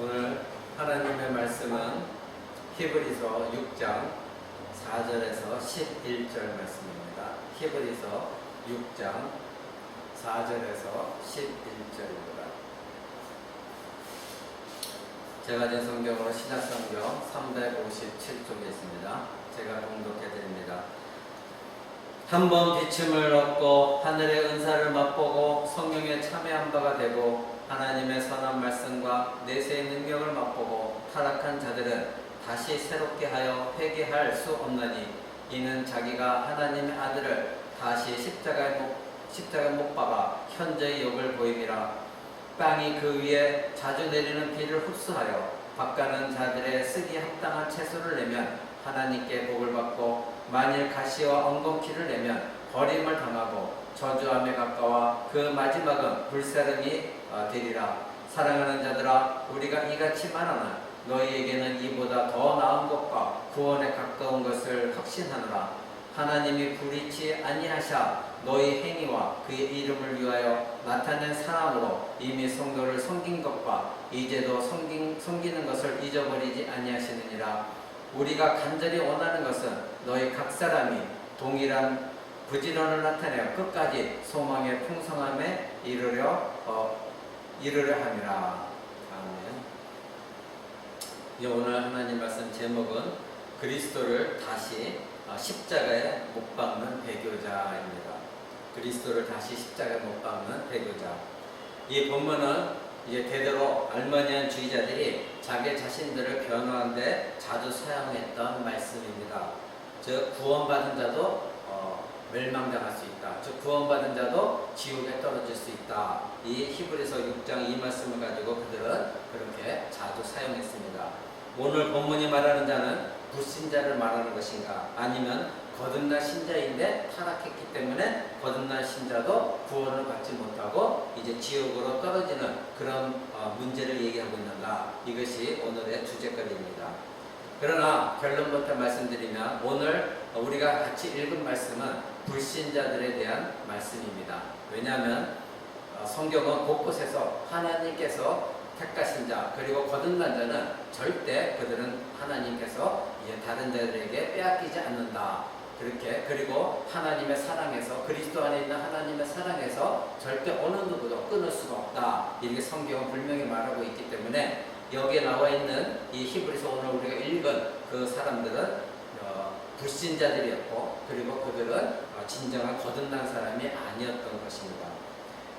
오늘 하나님의 말씀은 히브리서 6장 4절에서 11절 말씀입니다. 히브리서 6장 4절에서 11절입니다. 제가 된 성경으로 신약성경 357쪽에 있습니다. 제가 봉독해 드립니다. 한번 비침을 얻고 하늘의 은사를 맛보고 성령에 참여한 바가 되고 하나님의 선한 말씀과 내세의 능력을 맛보고 타락한 자들은 다시 새롭게 하여 회개할 수 없나니 이는 자기가 하나님의 아들을 다시 십자가에 못 박아 현저히 욕을 보임이라. 땅이 그 위에 자주 내리는 비를 흡수하여 밭가는 자들의 쓰기 합당한 채소를 내면 하나님께 복을 받고 만일 가시와 엉겅퀴를 내면 버림을 당하고 저주함에 가까워 그 마지막은 불사름이 되리라. 사랑하는 자들아, 우리가 이같이 말하나 너희에게는 이보다 더 나은 것과 구원에 가까운 것을 확신하노라. 하나님이 불의치 아니하사 너희 행위와 그의 이름을 위하여 나타낸 사랑으로 이미 성도를 섬긴 것과 이제도 섬기는 것을 잊어버리지 아니하시느니라. 우리가 간절히 원하는 것은 너희 각 사람이 동일한 부지런을 나타내어 끝까지 소망의 풍성함에 이르려 함이라. 아멘. 오늘 하나님 말씀 제목은 그리스도를 다시 십자가에 못 박는 배교자입니다. 그리스도를 다시 십자가에 못 박는 배교자. 이 본문은 이제 대대로 알마니안주의자들이 자기 자신들을 변호하는데 자주 사용했던 말씀입니다. 즉 구원받은 자도 멸망당할 수 있다. 즉 구원받은 자도 지옥에 떨어질 수 있다. 이 히브리서 6장 이 말씀을 가지고 그들은 그렇게 자주 사용했습니다. 오늘 본문이 말하는 자는 불신자를 말하는 것인가, 아니면 거듭난 신자인데 타락했기 때문에 거듭난 신자도 구원을 받지 못하고 이제 지옥으로 떨어지는 그런 문제를 얘기하고 있는가, 이것이 오늘의 주제거리입니다. 그러나 결론부터 말씀드리면 오늘 우리가 같이 읽은 말씀은 불신자들에 대한 말씀입니다. 왜냐하면 성경은 곳곳에서 하나님께서 택하신 자 그리고 거듭난 자는 절대 그들은 하나님께서 이제 다른 자들에게 빼앗기지 않는다. 그렇게, 그리고 하나님의 사랑에서, 그리스도 안에 있는 하나님의 사랑에서 절대 어느 누구도 끊을 수가 없다. 이렇게 성경은 분명히 말하고 있기 때문에 여기에 나와 있는 이 히브리서 오늘 우리가 읽은 그 사람들은 불신자들이었고, 그리고 그들은 진정한 거듭난 사람이 아니었던 것입니다.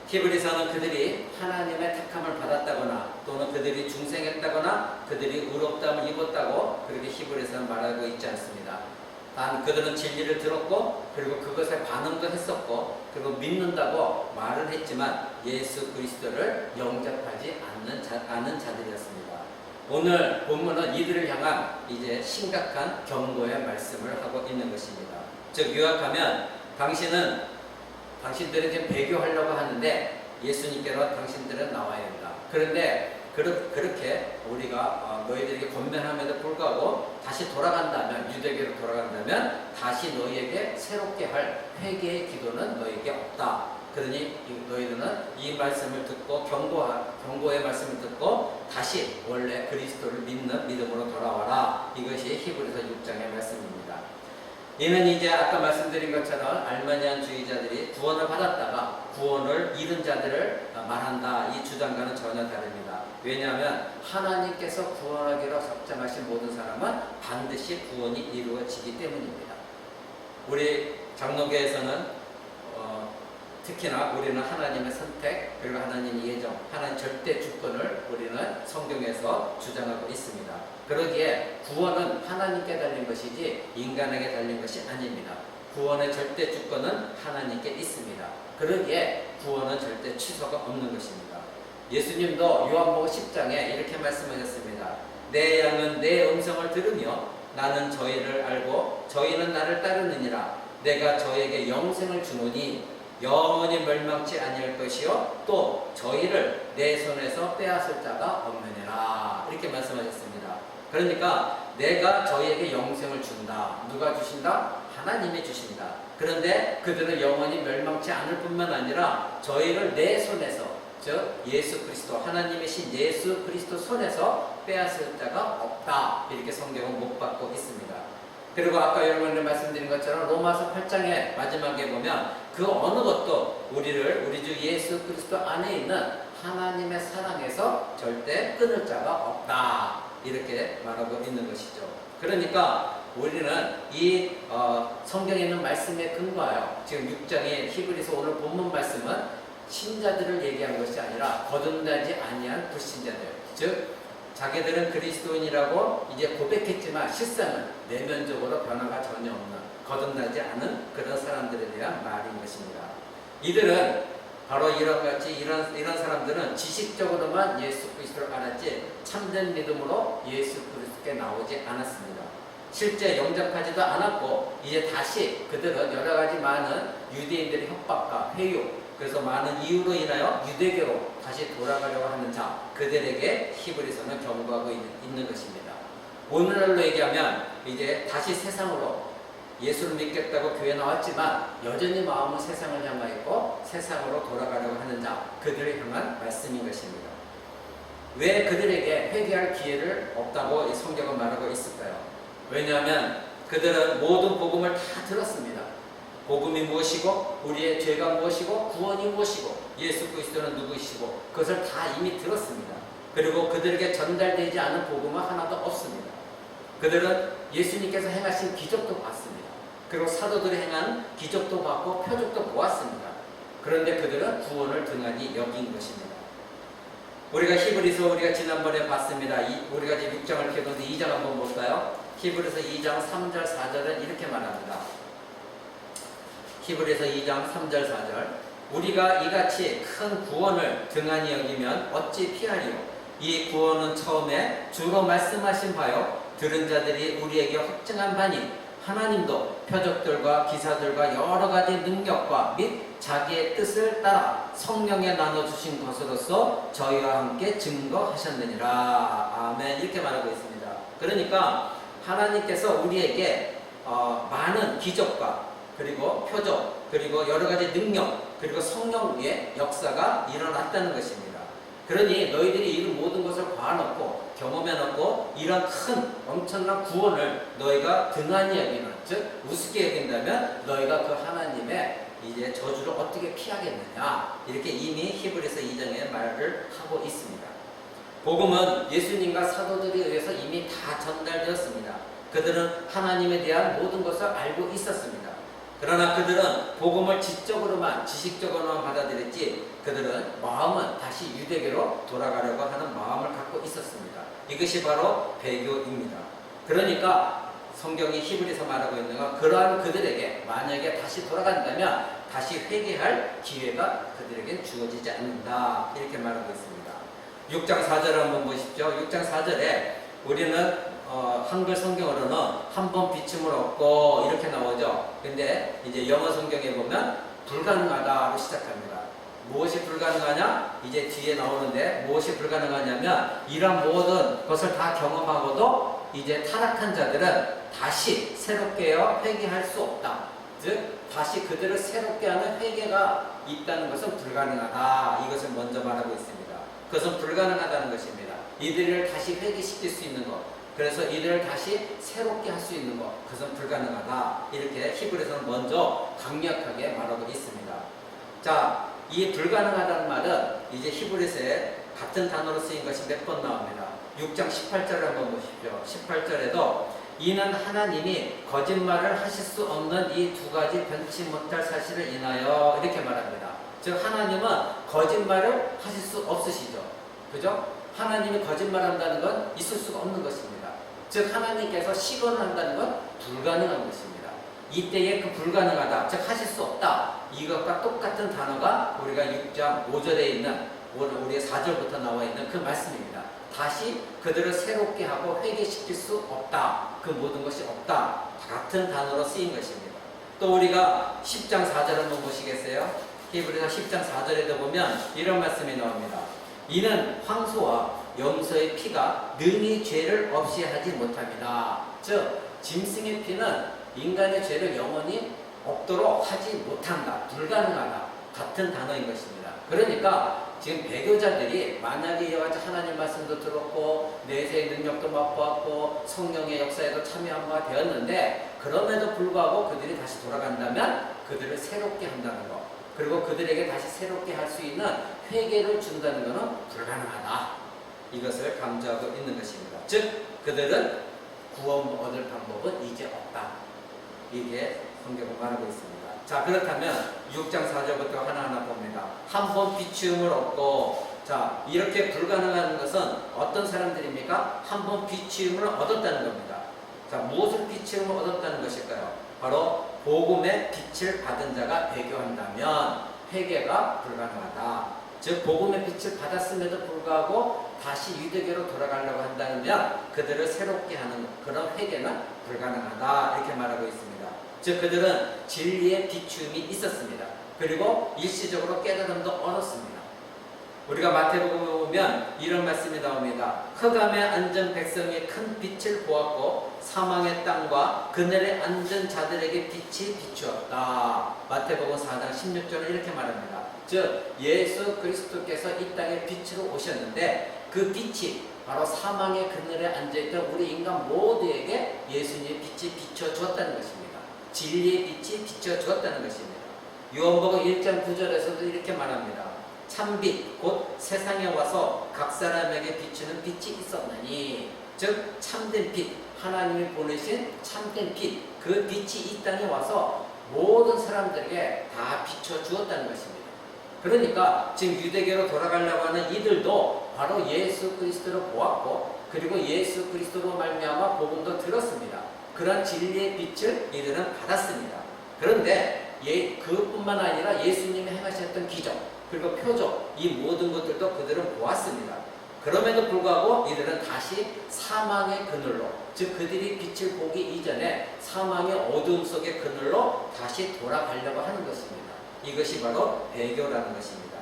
히브리서는 그들이 하나님의 택함을 받았다거나 또는 그들이 중생했다거나 그들이 의롭다함을 입었다고 그렇게 히브리서는 말하고 있지 않습니다. 단 그들은 진리를 들었고 그리고 그것에 반응도 했었고 그리고 믿는다고 말을 했지만 예수 그리스도를 영접하지 않는 자들이었습니다. 오늘 본문은 이들을 향한 이제 심각한 경고의 말씀을 하고 있는 것입니다. 즉 요약하면 당신들은 지금 배교하려고 하는데 예수님께로 당신들은 나와야 된다. 그런데 그렇게 우리가 너희들에게 권면함에도 불구하고 다시 돌아간다면, 유대교로 돌아간다면 다시 너희에게 새롭게 할 회개의 기도는 너희에게 없다. 그러니 너희들은 이 말씀을 듣고 경고의 말씀을 듣고 다시 원래 그리스도를 믿는 믿음으로 돌아와라. 이것이 히브리서 6장의 말씀입니다. 이는 이제 아까 말씀드린 것처럼 알마니안주의자들이 구원을 받았다가 구원을 잃은 자들을 말한다. 이 주장과는 전혀 다릅니다. 왜냐하면 하나님께서 구원하기로 작정하신 모든 사람은 반드시 구원이 이루어지기 때문입니다. 우리 장로교에서는 특히나 우리는 하나님의 선택 그리고 하나님의 예정, 하나님 절대 주권을 우리는 성경에서 주장하고 있습니다. 그러기에 구원은 하나님께 달린 것이지 인간에게 달린 것이 아닙니다. 구원의 절대 주권은 하나님께 있습니다. 그러기에 구원은 절대 취소가 없는 것입니다. 예수님도 요한복음 10장에 이렇게 말씀하셨습니다. 내 양은 내 음성을 들으며 나는 저희를 알고 저희는 나를 따르느니라. 내가 저에게 영생을 주노니 영원히 멸망치 아니할 것이요 또 저희를 내 손에서 빼앗을 자가 없느니라. 이렇게 말씀하셨습니다. 그러니까 내가 저희에게 영생을 준다. 누가 주신다? 하나님이 주신다. 그런데 그들은 영원히 멸망치 않을 뿐만 아니라 저희를 내 손에서, 즉 예수 그리스도, 하나님이신 예수 그리스도 손에서 빼앗을 자가 없다. 이렇게 성경은 못 받고 있습니다. 그리고 아까 여러분들 말씀드린 것처럼 로마서 8장의 마지막에 보면 그 어느 것도 우리를 우리 주 예수 그리스도 안에 있는 하나님의 사랑에서 절대 끊을 자가 없다. 이렇게 말하고 있는 것이죠. 그러니까 우리는 이 성경에 있는 말씀에 근거하여 지금 6장의 히브리서 오늘 본문 말씀은 신자들을 얘기한 것이 아니라 거듭나지 아니한 불신자들, 즉 자기들은 그리스도인이라고 이제 고백했지만 실상은 내면적으로 변화가 전혀 없는, 거듭나지 않은 그런 사람들에 대한 말인 것입니다. 이들은 바로 이런 사람들은 지식적으로만 예수 그리스도를 알았지 참된 믿음으로 예수 그리스도께 나오지 않았습니다. 실제 영접하지도 않았고 이제 다시 그들은 여러 가지 많은 유대인들의 협박과 회유, 그래서 많은 이유로 인하여 유대교로 다시 돌아가려고 하는 자, 그들에게 히브리서는 경고하고 있는 것입니다. 오늘날로 얘기하면 이제 다시 세상으로 예수를 믿겠다고 교회 나왔지만 여전히 마음은 세상을 향하여 있고 세상으로 돌아가려고 하는 자, 그들을 향한 말씀인 것입니다. 왜 그들에게 회개할 기회를 없다고 이 성경은 말하고 있을까요? 왜냐하면 그들은 모든 복음을 다 들었습니다. 복음이 무엇이고 우리의 죄가 무엇이고 구원이 무엇이고 예수 그리스도는 누구이시고 그것을 다 이미 들었습니다. 그리고 그들에게 전달되지 않은 복음은 하나도 없습니다. 그들은 예수님께서 행하신 기적도 봤습니다. 그리고 사도들이 행한 기적도 봤고 표적도 보았습니다. 그런데 그들은 구원을 등한히 여긴 것입니다. 우리가 히브리서 우리가 지난번에 봤습니다. 우리가 지금 6장을 펴는데 2장 한번 볼까요? 히브리서 2장 3절 4절은 이렇게 말합니다. 히브리서 2장 3절 4절 우리가 이같이 큰 구원을 등한히 여기면 어찌 피하리요? 이 구원은 처음에 주로 말씀하신 바요 들은 자들이 우리에게 확증한 바니 하나님도 표적들과 기사들과 여러 가지 능력과 및 자기의 뜻을 따라 성령에 나눠주신 것으로서 저희와 함께 증거하셨느니라. 아멘. 이렇게 말하고 있습니다. 그러니까 하나님께서 우리에게 많은 기적과 그리고 표적, 그리고 여러 가지 능력, 그리고 성령의 역사가 일어났다는 것입니다. 그러니 너희들이 이 모든 것을 봐놓고 경험해놓고 이런 큰 엄청난 구원을 너희가 등한히 여기는, 즉 우습게 여긴다면 너희가 그 하나님의 이제 저주를 어떻게 피하겠느냐, 이렇게 이미 히브리서 2장에 말을 하고 있습니다. 복음은 예수님과 사도들에 의해서 이미 다 전달되었습니다. 그들은 하나님에 대한 모든 것을 알고 있었습니다. 그러나 그들은 복음을 지적으로만, 지식적으로만 받아들였지 그들은 마음은 다시 유대교로 돌아가려고 하는 마음을 갖고 있었습니다. 이것이 바로 배교입니다. 그러니까 성경이 히브리서 말하고 있는 건 그러한 그들에게 만약에 다시 돌아간다면 다시 회개할 기회가 그들에게 주어지지 않는다, 이렇게 말하고 있습니다. 6장 4절 한번 보십시오. 6장 4절에 우리는 한글 성경으로는 한 번 비춤을 얻고 이렇게 나오죠. 근데 이제 영어 성경에 보면 불가능하다로 시작합니다. 무엇이 불가능하냐? 이제 뒤에 나오는데 무엇이 불가능하냐면 이런 모든 것을 다 경험하고도 이제 타락한 자들은 다시 새롭게 회개할 수 없다. 즉 다시 그들을 새롭게 하는 회개가 있다는 것은 불가능하다. 이것을 먼저 말하고 있습니다. 그것은 불가능하다는 것입니다. 이들을 다시 회개시킬 수 있는 것, 그래서 이들을 다시 새롭게 할 수 있는 것, 그것은 불가능하다. 이렇게 히브리서는 먼저 강력하게 말하고 있습니다. 자, 이 불가능하다는 말은 이제 히브리서에 같은 단어로 쓰인 것이 몇 번 나옵니다. 6장 18절을 한번 보십시오. 18절에도 이는 하나님이 거짓말을 하실 수 없는 이 두 가지 변치 못할 사실을 인하여 이렇게 말합니다. 즉 하나님은 거짓말을 하실 수 없으시죠. 그죠? 하나님이 거짓말한다는 건 있을 수가 없는 것입니다. 즉 하나님께서 시건을 한다는 건 불가능한 것입니다. 이때에 그 불가능하다, 즉 하실 수 없다, 이것과 똑같은 단어가 우리가 6장 5절에 있는 우리의 4절부터 나와 있는 그 말씀입니다. 다시 그들을 새롭게 하고 회개시킬 수 없다, 그 모든 것이 없다, 같은 단어로 쓰인 것입니다. 또 우리가 10장 4절 한번 보시겠어요? 히브리서 10장 4절에도 보면 이런 말씀이 나옵니다. 이는 황소와 염소의 피가 능히 죄를 없이 하지 못합니다. 즉 짐승의 피는 인간의 죄를 영원히 없도록 하지 못한다, 불가능하다, 같은 단어인 것입니다. 그러니까 지금 배교자들이 만약에 이와 같이 하나님 말씀도 들었고 내세의 능력도 맛보았고 성령의 역사에도 참여한 바가 되었는데 그럼에도 불구하고 그들이 다시 돌아간다면 그들을 새롭게 한다는 것, 그리고 그들에게 다시 새롭게 할 수 있는 회개를 준다는 것은 불가능하다. 이것을 강조하고 있는 것입니다. 즉 그들은 구원 얻을 방법은 이제 없다. 이게 성경은 말하고 있습니다. 자, 그렇다면 6장 4절부터 하나하나 봅니다. 한 번 비추음을 얻고, 자, 이렇게 불가능한 것은 어떤 사람들입니까? 한 번 비추음을 얻었다는 겁니다. 자, 무엇을 비추음을 얻었다는 것일까요? 바로 복음의 빛을 받은 자가 배교한다면 회개가 불가능하다. 즉 복음의 빛을 받았음에도 불구하고 다시 유대교로 돌아가려고 한다면 그들을 새롭게 하는 그런 회개는 불가능하다. 이렇게 말하고 있습니다. 즉 그들은 진리의 비추음이 있었습니다. 그리고 일시적으로 깨달음도 얻었습니다. 우리가 마태복음에 보면 이런 말씀이 나옵니다. 흑암에 앉은 백성이 큰 빛을 보았고 사망의 땅과 그늘에 앉은 자들에게 빛이 비추었다. 마태복음 4장 16절은 이렇게 말합니다. 즉 예수 그리스도께서 이 땅에 빛으로 오셨는데 그 빛이 바로 사망의 그늘에 앉아있던 우리 인간 모두에게 예수님의 빛이 비춰주었다는 것입니다. 진리의 빛이 비춰주었다는 것입니다. 요한복음 1장 9절에서도 이렇게 말합니다. 참빛 곧 세상에 와서 각 사람에게 비추는 빛이 있었나니, 즉 참된 빛, 하나님이 보내신 참된 빛, 그 빛이 이 땅에 와서 모든 사람들에게 다 비춰주었다는 것입니다. 그러니까 지금 유대교로 돌아가려고 하는 이들도 바로 예수 그리스도를 보았고 그리고 예수 그리스도로 말미암아 복음도 들었습니다. 그런 진리의 빛을 이들은 받았습니다. 그런데 그뿐만 아니라 예수님이 행하셨던 기적 그리고 표적 이 모든 것들도 그들은 보았습니다. 그럼에도 불구하고 이들은 다시 사망의 그늘로, 즉 그들이 빛을 보기 이전에 사망의 어두움 속의 그늘로 다시 돌아가려고 하는 것입니다. 이것이 바로 배교라는 것입니다.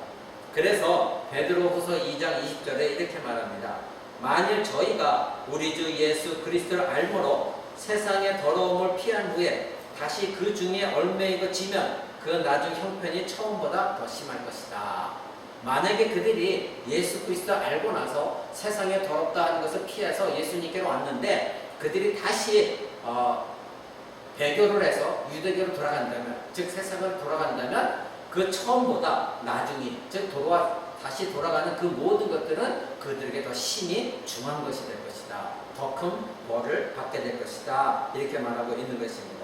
그래서 베드로후서 2장 20절에 이렇게 말합니다. 만일 저희가 우리 주 예수 그리스도를 알므로 세상의 더러움을 피한 후에 다시 그 중에 얽매이고 지면 그 나중 형편이 처음보다 더 심할 것이다. 만약에 그들이 예수 그리스도 알고 나서 세상에 더럽다 하는 것을 피해서 예수님께로 왔는데 그들이 다시 배교를 해서 유대교로 돌아간다면, 즉 세상을 돌아간다면 그 처음보다 나중이, 즉 다시 돌아가는 그 모든 것들은 그들에게 더 심히 중한 것이 될 것이다. 더 큰 벌을 받게 될 것이다. 이렇게 말하고 있는 것입니다.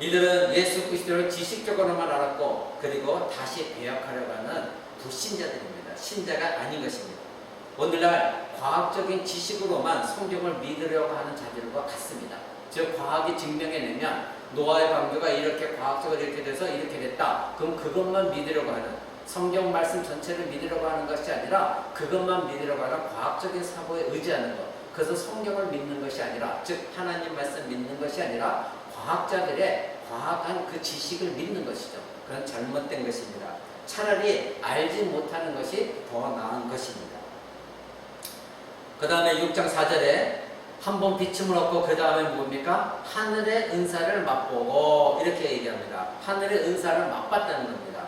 이들은 예수 그리스도를 지식적으로만 알았고 그리고 다시 배역하려고 하는 불신자들입니다. 신자가 아닌 것입니다. 오늘날 과학적인 지식으로만 성경을 믿으려고 하는 자들과 같습니다. 즉 과학이 증명해내면 노아의 방주가 이렇게 과학적으로 이렇게 돼서 이렇게 됐다. 그럼 그것만 믿으려고 하는, 성경 말씀 전체를 믿으려고 하는 것이 아니라 그것만 믿으려고 하는 과학적인 사고에 의지하는 것. 그래서 성경을 믿는 것이 아니라, 즉 하나님 말씀 믿는 것이 아니라 과학자들의 과학한 그 지식을 믿는 것이죠. 그건 잘못된 것입니다. 차라리 알지 못하는 것이 더 나은 것입니다. 그 다음에 6장 4절에 한 번 비춤을 얻고 그 다음에 뭡니까? 하늘의 은사를 맛보고 이렇게 얘기합니다. 하늘의 은사를 맛봤다는 겁니다.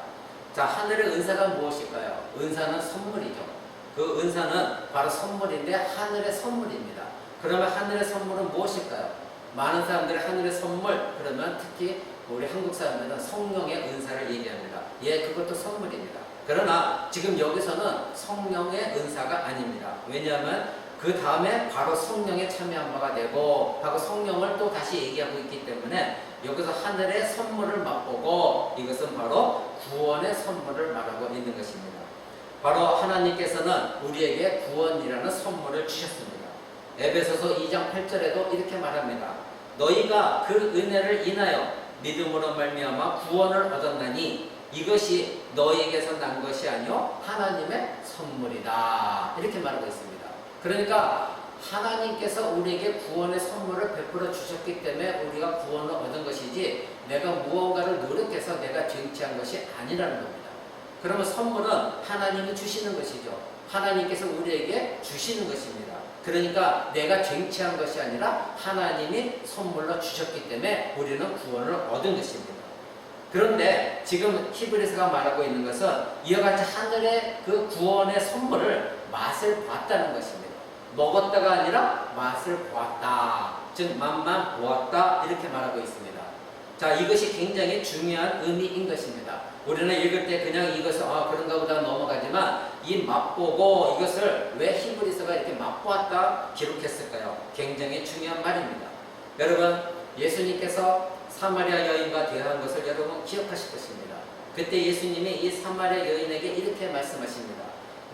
자, 하늘의 은사가 무엇일까요? 은사는 선물이죠. 그 은사는 바로 선물인데 하늘의 선물입니다. 그러면 하늘의 선물은 무엇일까요? 많은 사람들이 하늘의 선물, 그러면 특히 우리 한국 사람들은 성령의 은사를 얘기합니다. 예, 그것도 선물입니다. 그러나 지금 여기서는 성령의 은사가 아닙니다. 왜냐하면 그 다음에 바로 성령에 참여한 바가 되고 하고 성령을 또 다시 얘기하고 있기 때문에 여기서 하늘의 선물을 맛보고 이것은 바로 구원의 선물을 말하고 있는 것입니다. 바로 하나님께서는 우리에게 구원이라는 선물을 주셨습니다. 에베소서 2장 8절에도 이렇게 말합니다. 너희가 그 은혜를 인하여 믿음으로 말미암아 구원을 얻었나니 이것이 너희에게서 난 것이 아니요 하나님의 선물이다. 이렇게 말하고 있습니다. 그러니까 하나님께서 우리에게 구원의 선물을 베풀어 주셨기 때문에 우리가 구원을 얻은 것이지 내가 무언가를 노력해서 내가 쟁취한 것이 아니라는 겁니다. 그러면 선물은 하나님이 주시는 것이죠. 하나님께서 우리에게 주시는 것입니다. 그러니까 내가 쟁취한 것이 아니라 하나님이 선물로 주셨기 때문에 우리는 구원을 얻은 것입니다. 그런데 지금 히브리서가 말하고 있는 것은 이와 같이 하늘의 그 구원의 선물을 맛을 봤다는 것입니다. 먹었다가 아니라 맛을 보았다. 즉 맛만 보았다 이렇게 말하고 있습니다. 자, 이것이 굉장히 중요한 의미인 것입니다. 우리는 읽을 때 그냥 이것을 그런가 보다 넘어가지만 이 맛보고 이것을 왜 히브리서가 이렇게 맛보았다 기록했을까요? 굉장히 중요한 말입니다. 여러분, 예수님께서 사마리아 여인과 대화한 것을 여러분 기억하실 것입니다. 그때 예수님이 이 사마리아 여인에게 이렇게 말씀하십니다.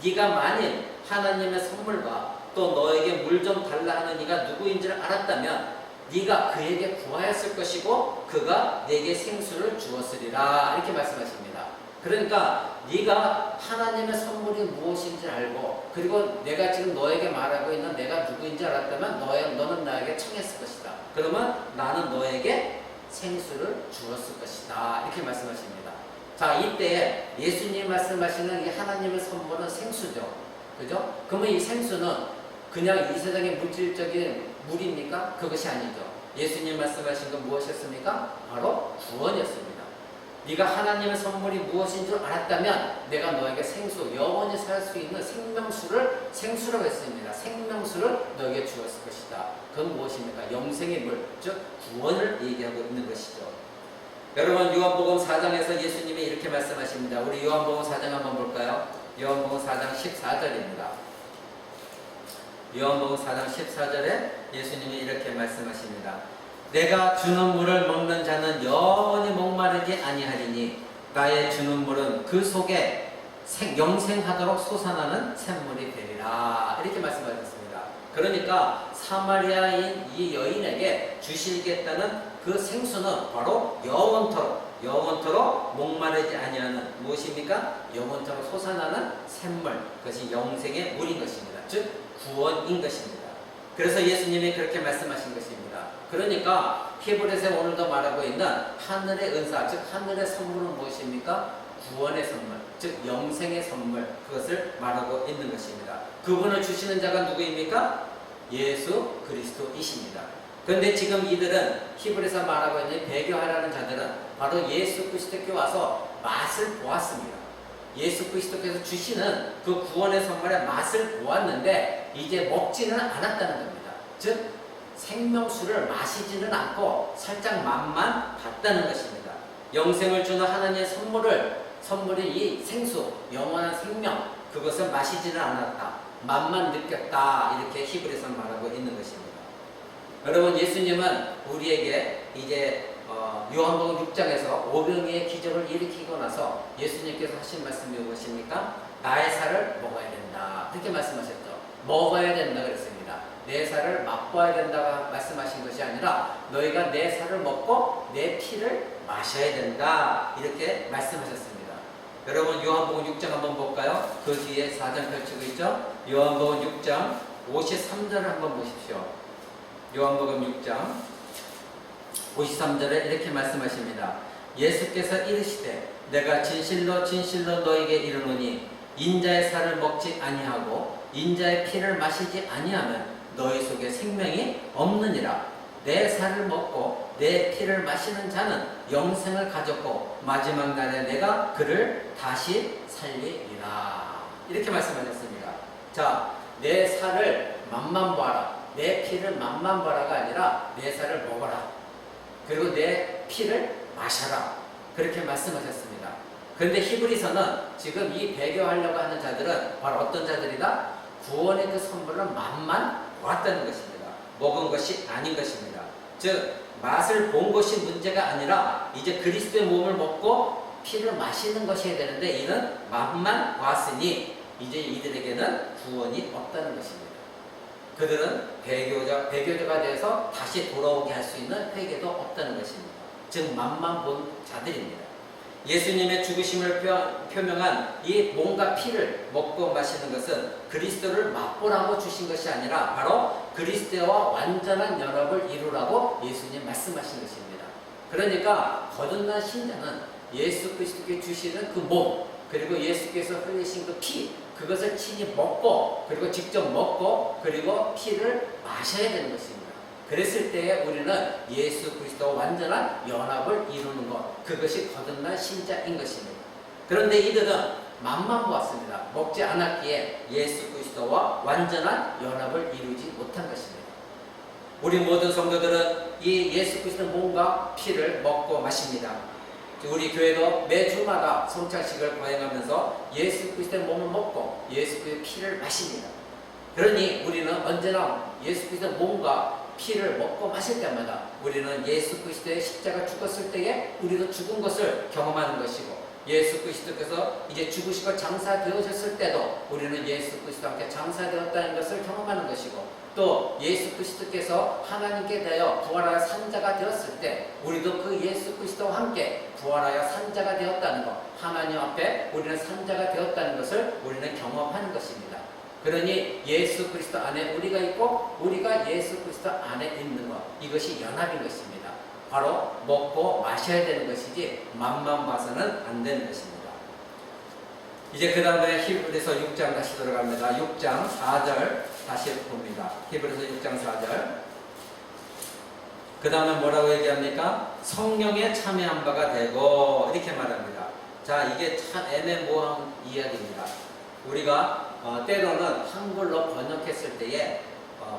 네가 만일 하나님의 선물과 또 너에게 물 좀 달라 하는 이가 누구인 줄 알았다면 네가 그에게 구하였을 것이고 그가 내게 생수를 주었으리라 이렇게 말씀하십니다. 그러니까 네가 하나님의 선물이 무엇인지 알고 그리고 내가 지금 너에게 말하고 있는 내가 누구인지 알았다면 너는 나에게 청했을 것이다. 그러면 나는 너에게 생수를 주었을 것이다 이렇게 말씀하십니다. 자, 이때 예수님 말씀하시는 이 하나님의 선물은 생수죠. 그죠? 그러면 이 생수는 그냥 이 세상의 물질적인 물입니까? 그것이 아니죠. 예수님 말씀하신 건 무엇이었습니까? 바로 구원이었습니다. 네가 하나님의 선물이 무엇인 줄 알았다면 내가 너에게 생수, 영원히 살 수 있는 생수라고 했습니다. 생명수를 너에게 주었을 것이다. 그건 무엇입니까? 영생의 물, 즉 구원을 얘기하고 있는 것이죠. 여러분, 요한복음 4장에서 예수님이 이렇게 말씀하십니다. 우리 요한복음 4장 한번 볼까요? 요한복음 4장 14절입니다. 요한복음 4장 14절에 예수님이 이렇게 말씀하십니다. 내가 주는 물을 먹는 자는 영원히 목마르지 아니하리니 나의 주는 물은 그 속에 영생하도록 솟아나는 샘물이 되리라 이렇게 말씀하셨습니다. 그러니까 사마리아인 이 여인에게 주시겠다는 그 생수는 바로 영원토록 목마르지 아니하는 무엇입니까? 영원토록 솟아나는 샘물, 그것이 영생의 물인 것입니다. 즉 구원인 것입니다. 그래서 예수님이 그렇게 말씀하신 것입니다. 그러니까 히브리서에 오늘도 말하고 있는 하늘의 은사, 즉 하늘의 선물은 무엇입니까? 구원의 선물, 즉 영생의 선물, 그것을 말하고 있는 것입니다. 그분을 주시는 자가 누구입니까? 예수 그리스도이십니다. 그런데 지금 이들은 히브리서 말하고 있는 배교하라는 자들은 바로 예수 그리스도께 와서 맛을 보았습니다. 예수 그리스도께서 주시는 그 구원의 선물의 맛을 보았는데 이제 먹지는 않았다는 겁니다. 즉 생명수를 마시지는 않고 살짝 맛만 봤다는 것입니다. 영생을 주는 하나님의 선물이 이 생수, 영원한 생명, 그것을 마시지는 않았다. 맛만 느꼈다. 이렇게 히브리서는 말하고 있는 것입니다. 여러분, 예수님은 우리에게 이제 요한복음 6장에서 오병이의 기적을 일으키고 나서 예수님께서 하신 말씀이 무엇입니까? 나의 살을 먹어야 된다. 그렇게 말씀하셨죠. 먹어야 된다 그랬습니다. 내 살을 맛봐야 된다고 말씀하신 것이 아니라 너희가 내 살을 먹고 내 피를 마셔야 된다. 이렇게 말씀하셨습니다. 여러분, 요한복음 6장 한번 볼까요? 그 뒤에 4장 펼치고 있죠? 요한복음 6장 53절을 한번 보십시오. 요한복음 6장 53절에 이렇게 말씀하십니다. 예수께서 이르시되 내가 진실로 너에게 이르노니 인자의 살을 먹지 아니하고 인자의 피를 마시지 아니하면 너희 속에 생명이 없느니라. 내 살을 먹고 내 피를 마시는 자는 영생을 가졌고 마지막 날에 내가 그를 다시 살리리라. 이렇게 말씀하셨습니다. 자, 내 살을 맛만 봐라, 내 피를 맛만 봐라가 아니라 내 살을 먹어라, 그리고 내 피를 마셔라, 그렇게 말씀하셨습니다. 그런데 히브리서는 지금 이 배교하려고 하는 자들은 바로 어떤 자들이다? 구원의 그 선물을 맛만 보았다는 것입니다. 먹은 것이 아닌 것입니다. 즉 맛을 본 것이 문제가 아니라 이제 그리스도의 몸을 먹고 피를 마시는 것이어야 되는데 이는 맛만 보았으니 이제 이들에게는 구원이 없다는 것입니다. 그들은 배교자가 돼서 다시 돌아오게 할 수 있는 회개도 없다는 것입니다. 즉 맛만 본 자들입니다. 예수님의 죽으심을 표명한 이 몸과 피를 먹고 마시는 것은 그리스도를 맛보라고 주신 것이 아니라 바로 그리스도와 완전한 연합을 이루라고 예수님 말씀하신 것입니다. 그러니까 거듭난 신자는 예수 그리스도께 주시는 그 몸, 그리고 예수께서 흘리신 그 피, 그것을 친히 먹고 그리고 직접 먹고 그리고 피를 마셔야 되는 것입니다. 그랬을 때에 우리는 예수 그리스도와 완전한 연합을 이루는 것, 그것이 거듭난 신자인 것입니다. 그런데 이들은 맛만 보았습니다. 먹지 않았기에 예수 그리스도와 완전한 연합을 이루지 못한 것입니다. 우리 모든 성도들은 이 예수 그리스도 몸과 피를 먹고 마십니다. 우리 교회도 매주마다 성찬식을 거행하면서 예수 그리스도의 몸을 먹고 예수 그리스도의 피를 마십니다. 그러니 우리는 언제나 예수 그리스도의 몸과 피를 먹고 마실 때마다 우리는 예수 그리스도의 십자가 죽었을 때에 우리도 죽은 것을 경험하는 것이고, 예수 그리스도께서 이제 죽으시고 장사되어졌을 때도 우리는 예수 그리스도와 함께 장사되었다는 것을 경험하는 것이고, 또 예수 그리스도께서 하나님께 대하여 부활하여 산자가 되었을 때 우리도 그 예수 그리스도와 함께 부활하여 산자가 되었다는 것, 하나님 앞에 우리는 산자가 되었다는 것을 우리는 경험하는 것입니다. 그러니 예수 그리스도 안에 우리가 있고 우리가 예수 그리스도 안에 있는 것, 이것이 연합인 것입니다. 바로 먹고 마셔야 되는 것이지 맛만 봐서는 안 되는 것입니다. 이제 그 다음에 히브리서 6장 다시 들어갑니다. 6장 4절 다시 봅니다. 히브리서 6장 4절. 그 다음에 뭐라고 얘기합니까? 성령에 참여한 바가 되고, 이렇게 말합니다. 자, 이게 참 애매모호한 이야기입니다. 우리가 때로는 한글로 번역했을 때에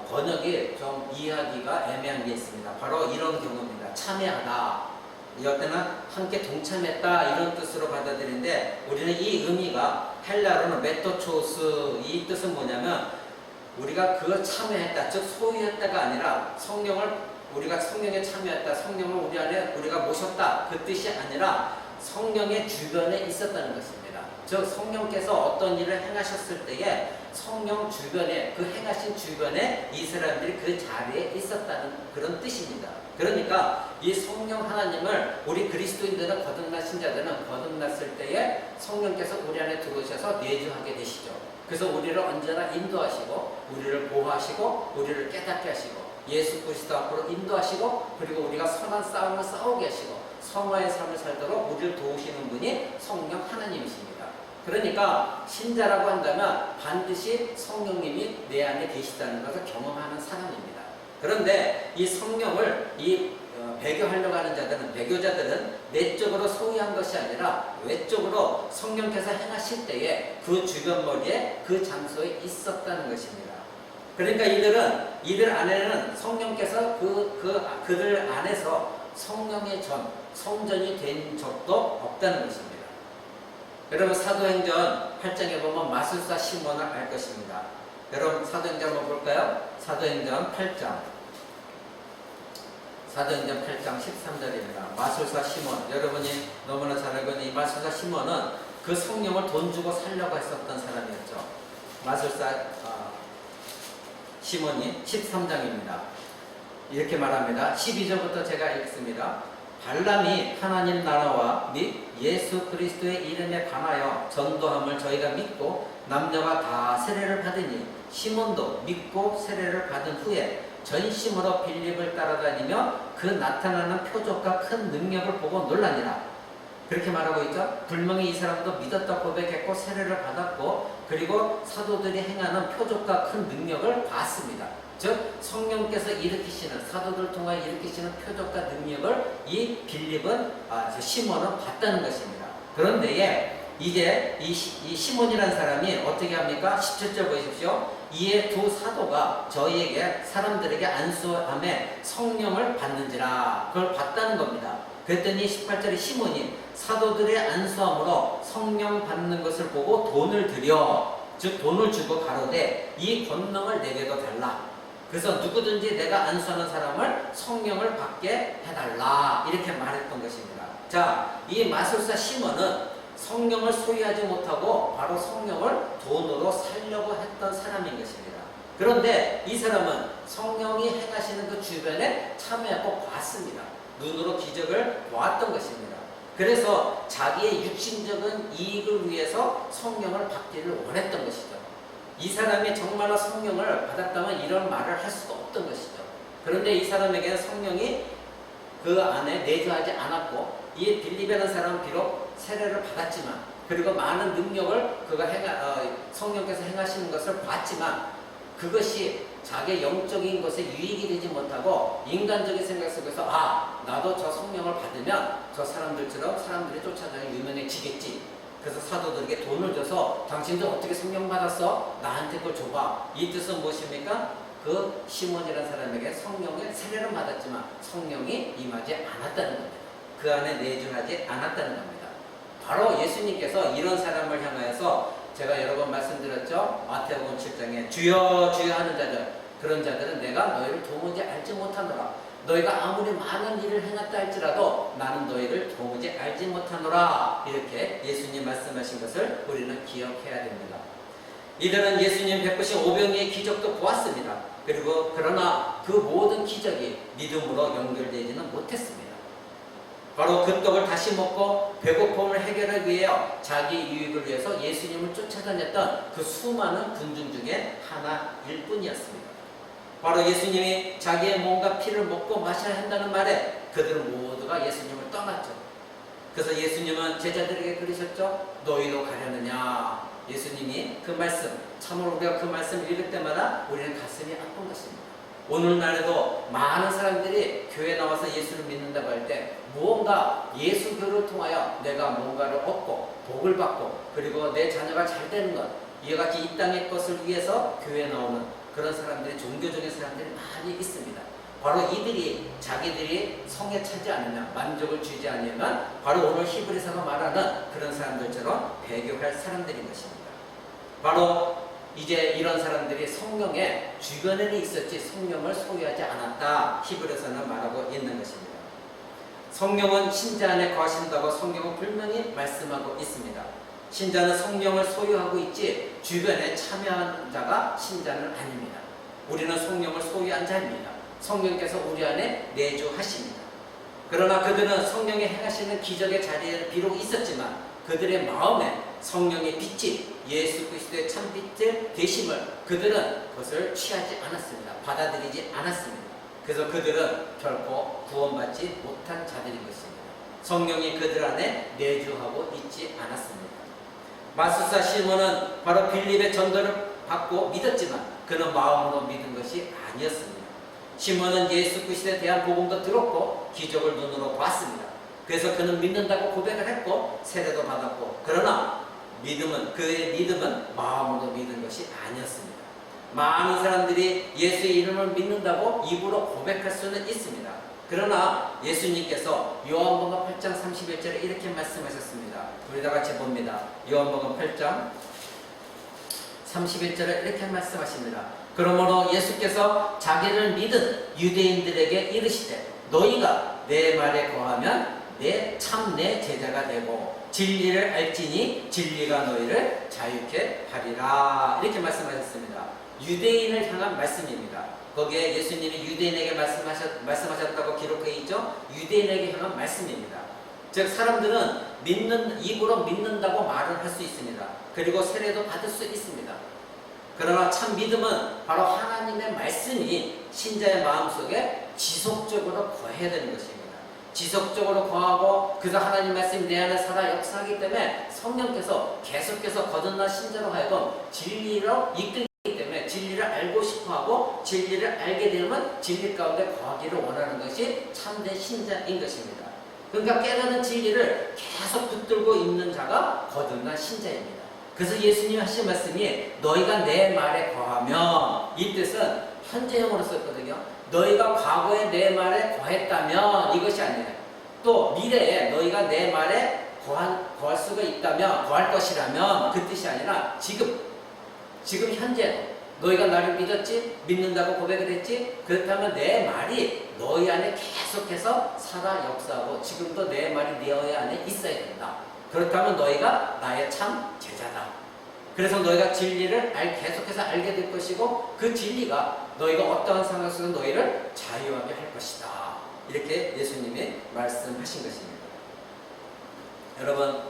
번역이 좀 이해하기가 애매한 게 있습니다. 바로 이런 경우입니다. 참여하다, 이럴 때는 함께 동참했다, 이런 뜻으로 받아들이는데, 우리는 이 의미가 헬라어로는 메토초스, 이 뜻은 뭐냐면 우리가 그걸 참여했다, 즉 소유했다가 아니라 우리가 성령에 참여했다, 성령을 우리 안에 우리가 모셨다, 그 뜻이 아니라 성령의 주변에 있었다는 것입니다. 즉 성령께서 어떤 일을 행하셨을 때에 성령 주변에, 그 행하신 주변에 이 사람들이 그 자리에 있었다는 그런 뜻입니다. 그러니까 이 성령 하나님을 우리 그리스도인들은, 거듭나신 자들은 거듭났을 때에 성령께서 우리 안에 들어오셔서 내주하게 되시죠. 그래서 우리를 언제나 인도하시고 우리를 보호하시고 우리를 깨닫게 하시고 예수 그리스도 앞으로 인도하시고, 그리고 우리가 선한 싸움을 싸우게 하시고 성화의 삶을 살도록 우리를 도우시는 분이 성령 하나님이십니다. 그러니까 신자라고 한다면 반드시 성령님이 내 안에 계시다는 것을 경험하는 사람입니다. 그런데 이 성령을 배교하려고 하는 자들은, 배교자들은 내적으로 소유한 것이 아니라 외적으로 성령께서 행하실 때에 그 주변머리에, 그 장소에 있었다는 것입니다. 그러니까 이들 안에는 성령께서 그들 안에서 성령의 성전이 된 적도 없다는 것입니다. 여러분 사도행전 8장에 보면 마술사 시몬을 알 것입니다. 여러분 사도행전 한번 볼까요? 사도행전 8장 13절입니다. 마술사 시몬, 여러분이 너무나 잘 알고 있는 이 마술사 시몬은 그 성령을 돈 주고 살려고 했었던 사람이었죠. 마술사 시몬이 13장입니다. 이렇게 말합니다. 12절부터 제가 읽습니다. 발람이 하나님 나라와 및 예수 그리스도의 이름에 관하여 전도함을 저희가 믿고 남녀가 다 세례를 받으니, 시몬도 믿고 세례를 받은 후에 전심으로 빌립을 따라다니며 그 나타나는 표적과 큰 능력을 보고 놀라니라. 그렇게 말하고 있죠. 분명히 이 사람도 믿었다 고백했고 세례를 받았고, 그리고 사도들이 행하는 표적과 큰 능력을 봤습니다. 즉 성령께서 일으키시는, 사도들 통하여 일으키시는 표적과 능력을 이 빌립은, 시몬은 봤다는 것입니다. 그런데 이제 이 시몬이라는 사람이 어떻게 합니까? 17절 보십시오. 이에 두 사도가 저희에게, 사람들에게 안수함에 성령을 받는지라. 그걸 봤다는 겁니다. 그랬더니 18절에 시몬이 사도들의 안수함으로 성령 받는 것을 보고 돈을 들여, 즉 돈을 주고 가로되 이 권능을 내게도 달라. 그래서 누구든지 내가 안수하는 사람을 성령을 받게 해달라, 이렇게 말했던 것입니다. 자, 이 마술사 시몬은 성령을 소유하지 못하고 바로 성령을 돈으로 살려고 했던 사람인 것입니다. 그런데 이 사람은 성령이 행하시는 그 주변에 참여하고 봤습니다. 눈으로 기적을 보았던 것입니다. 그래서 자기의 육신적인 이익을 위해서 성령을 받기를 원했던 것이죠. 이 사람이 정말로 성령을 받았다면 이런 말을 할 수가 없던 것이죠. 그런데 이 사람에게는 성령이 그 안에 내주하지 않았고, 이 빌립이라는 사람은 비록 세례를 받았지만, 그리고 많은 능력을 성령께서 행하시는 것을 봤지만, 그것이 자기 영적인 것에 유익이 되지 못하고 인간적인 생각 속에서 나도 저 성령을 받으면 저 사람들처럼 사람들이 쫓아다니는 유명해지겠지. 그래서 사도들에게 돈을 줘서 당신들 어떻게 성령 받았어? 나한테 그걸 줘봐. 이 뜻은 무엇입니까? 그 시몬이라는 사람에게 성령의 세례를 받았지만 성령이 임하지 않았다는 겁니다. 그 안에 내주하지 않았다는 겁니다. 바로 예수님께서 이런 사람을 향하여서 제가 여러 번 말씀드렸죠. 마태복음 7장에 주여 주여 하는 자들, 그런 자들은 내가 너희를 도무지 알지 못하노라. 너희가 아무리 많은 일을 행했다 할지라도 나는 너희를 도무지 알지 못하노라. 이렇게 예수님 말씀하신 것을 우리는 기억해야 됩니다. 이들은 예수님 베푸신 오병이의 기적도 보았습니다. 그러나 그 모든 기적이 믿음으로 연결되지는 못했습니다. 바로 그 떡을 다시 먹고 배고픔을 해결하기 위해 자기 유익을 위해서 예수님을 쫓아다녔던 그 수많은 군중 중에 하나일 뿐이었습니다. 바로 예수님이 자기의 몸과 피를 먹고 마셔야 한다는 말에 그들은 모두가 예수님을 떠났죠. 그래서 예수님은 제자들에게 그러셨죠. 너희도 가려느냐. 예수님이 그 말씀, 참으로 우리가 그 말씀을 읽을 때마다 우리는 가슴이 아픈 것입니다. 오늘날에도 많은 사람들이 교회에 나와서 예수를 믿는다고 할 때 무언가 예수교를 통하여 내가 뭔가를 얻고 복을 받고 그리고 내 자녀가 잘 되는 것, 이와 같이 이 땅의 것을 위해서 교회에 나오는 그런 사람들이, 종교적인 사람들이 많이 있습니다. 바로 이들이 자기들이 성에 차지 않으면, 만족을 주지 않으면 바로 오늘 히브리서가 말하는 그런 사람들처럼 배교할 사람들인 것입니다. 바로 이제 이런 사람들이 성령의 주변에는 있었지 성령을 소유하지 않았다. 히브리서는 말하고 있는 것입니다. 성령은 신자 안에 거하신다고 성경은 분명히 말씀하고 있습니다. 신자는 성령을 소유하고 있지 주변에 참여하는 자가 신자는 아닙니다. 우리는 성령을 소유한 자입니다. 성령께서 우리 안에 내주하십니다. 그러나 그들은 성령이 행하시는 기적의 자리에 비록 있었지만 그들의 마음에 성령의 빛이 예수 그리스도의 참빛을 되심을 그들은 그것을 취하지 않았습니다. 받아들이지 않았습니다. 그래서 그들은 결코 구원받지 못한 자들인 것입니다. 성령이 그들 안에 내주하고 있지 않았습니다. 마술사 시몬은 바로 빌립의 전도를 받고 믿었지만 그는 마음으로 믿은 것이 아니었습니다. 시몬은 예수 그리스도에 대한 복음도 들었고 기적을 눈으로 봤습니다. 그래서 그는 믿는다고 고백을 했고 세례도 받았고, 그러나 그의 믿음은 마음으로 믿은 것이 아니었습니다. 많은 사람들이 예수의 이름을 믿는다고 입으로 고백할 수는 있습니다. 그러나 예수님께서 요한복음 8장 31절에 이렇게 말씀하셨습니다. 우리 다 같이 봅니다. 요한복음 8장 31절에 이렇게 말씀하십니다. 그러므로 예수께서 자기를 믿은 유대인들에게 이르시되 너희가 내 말에 거하면 내 제자가 되고 진리를 알지니 진리가 너희를 자유케 하리라. 이렇게 말씀하셨습니다. 유대인을 향한 말씀입니다. 거기에 예수님이 유대인에게 말씀하셨다고 기록되어 있죠. 유대인에게 향한 말씀입니다. 즉 사람들은 입으로 믿는다고 말을 할 수 있습니다. 그리고 세례도 받을 수 있습니다. 그러나 참 믿음은 바로 하나님의 말씀이 신자의 마음속에 지속적으로 거해야 되는 것입니다. 지속적으로 거하고 그래서 하나님 말씀이 내 안에 살아 역사하기 때문에 성령께서 계속해서 거듭난 신자로 하여금 진리로 이끌기 때문에 진리를 알고 싶어하고 진리를 알게 되면 진리 가운데 거하기를 원하는 것이 참된 신자인 것입니다. 그러니까 깨닫는 진리를 계속 붙들고 있는 자가 거듭난 신자입니다. 그래서 예수님이 하신 말씀이 너희가 내 말에 거하면, 이 뜻은 현재형으로 썼거든요. 너희가 과거에 내 말에 거했다면 이것이 아니에요. 또 미래에 너희가 내 말에 거할 수가 있다면, 거할 것이라면 그 뜻이 아니라 지금 현재 너희가 나를 믿었지? 믿는다고 고백을 했지? 그렇다면 내 말이 너희 안에 계속해서 살아 역사하고 지금도 내 말이 너희 안에 있어야 된다. 그렇다면 너희가 나의 참 제자다. 그래서 너희가 진리를 계속해서 알게 될 것이고 그 진리가 너희가 어떠한 상황 속에서 너희를 자유하게 할 것이다. 이렇게 예수님이 말씀하신 것입니다. 여러분,